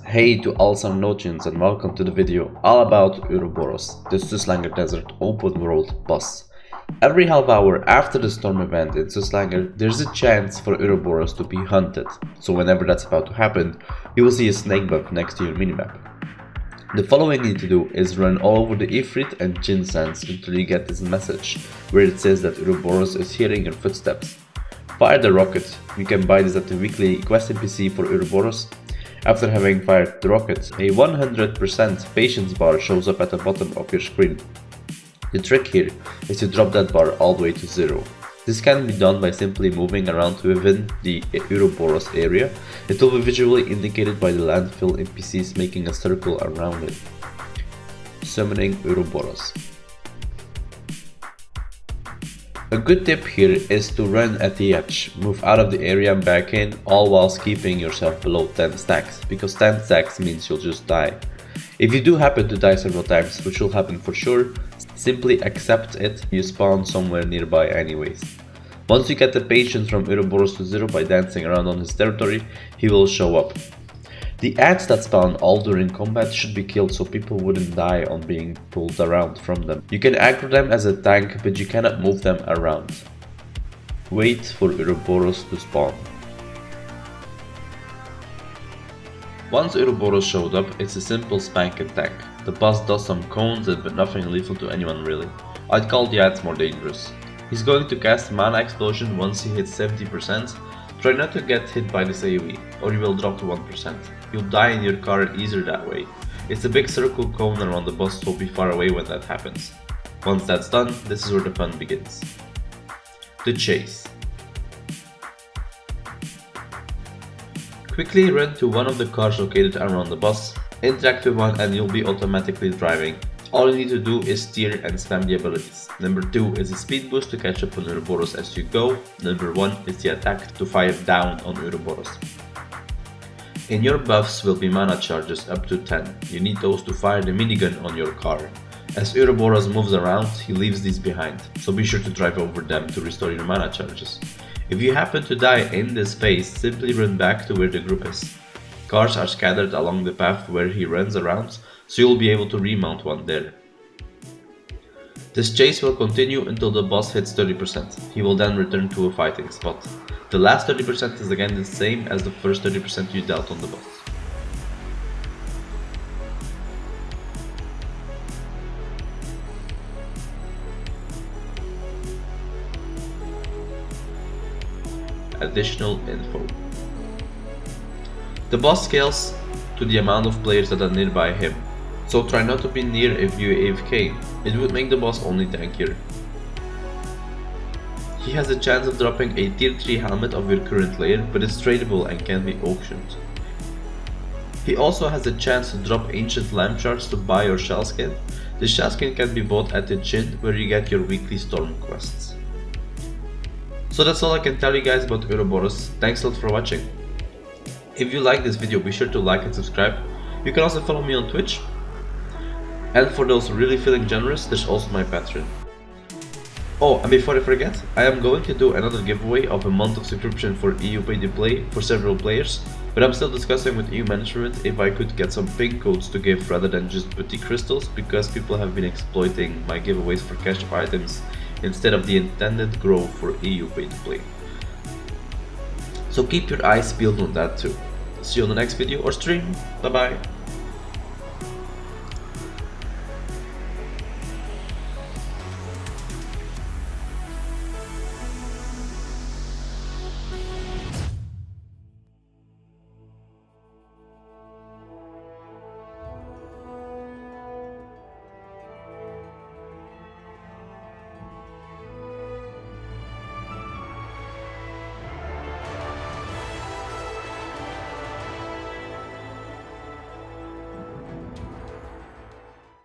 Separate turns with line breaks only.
Hey to all Sarnotians and welcome to the video all about Uro-Boros, the Suslanger Desert open world boss. Every half hour after the storm event in Suslanger, there's a chance for Uro-Boros to be hunted, so whenever that's about to happen, you will see a snake buff next to your minimap. The following you need to do is run all over the Ifrit and Jinn sands until you get this message, where it says that Uro-Boros is hearing your footsteps. Fire the rocket. You can buy this at the weekly quest NPC for Uro-Boros. After having fired the rocket, a 100% patience bar shows up at the bottom of your screen. The trick here is to drop that bar all the way to 0. This can be done by simply moving around within the Uro-Boros area. It will be visually indicated by the landfill NPCs making a circle around it. Summoning Uro-Boros. A good tip here is to run at the edge, move out of the area and back in, all whilst keeping yourself below 10 stacks, because 10 stacks means you'll just die. If you do happen to die several times, which will happen for sure, simply accept it, you spawn somewhere nearby anyways. Once you get the patience from Uro-Boros to 0 by dancing around on his territory, he will show up. The ants that spawn all during combat should be killed so people wouldn't die on being pulled around from them. You can aggro them as a tank, but you cannot move them around. Wait for Uro-Boros to spawn. Once Uro-Boros showed up, it's a simple spank attack. The boss does some cones but nothing lethal to anyone really. I'd call the ants more dangerous. He's going to cast Mana Explosion once he hits 70%. Try not to get hit by this AoE, or you will drop to 1%. You'll die in your car easier that way. It's a big circle cone around the boss, so be far away when that happens. Once that's done, this is where the fun begins. The chase. Quickly run to one of the cars located around the boss, interact with one and you'll be automatically driving. All you need to do is steer and spam the abilities. Number 2 is a speed boost to catch up on Uro-Boros as you go. Number 1 is the attack to fire down on Uro-Boros. In your buffs will be mana charges up to 10. You need those to fire the minigun on your car. As Uro-Boros moves around, he leaves these behind, so be sure to drive over them to restore your mana charges. If you happen to die in this phase, simply run back to where the group is. Cars are scattered along the path where he runs around, so you'll be able to remount one there. This chase will continue until the boss hits 30%. He will then return to a fighting spot. The last 30% is again the same as the first 30% you dealt on the boss. Additional info. The boss scales to the amount of players that are nearby him, so try not to be near if you AFK, it would make the boss only tankier. He has a chance of dropping a tier 3 helmet of your current layer, but it's tradable and can be auctioned. He also has a chance to drop ancient lamp shards to buy your shell skin. The shell skin can be bought at the Jinn where you get your weekly storm quests. So that's all I can tell you guys about Uro-Boros. Thanks a lot for watching. If you like this video, be sure to like and subscribe. You can also follow me on Twitch. And for those really feeling generous, there's also my Patreon. Oh, and before I forget, I am going to do another giveaway of a month of subscription for EU Pay to Play for several players, but I'm still discussing with EU management if I could get some pin codes to give rather than just boutique crystals, because people have been exploiting my giveaways for cash items instead of the intended growth for EU Pay to Play. So keep your eyes peeled on that too. See you on the next video or stream. Bye bye.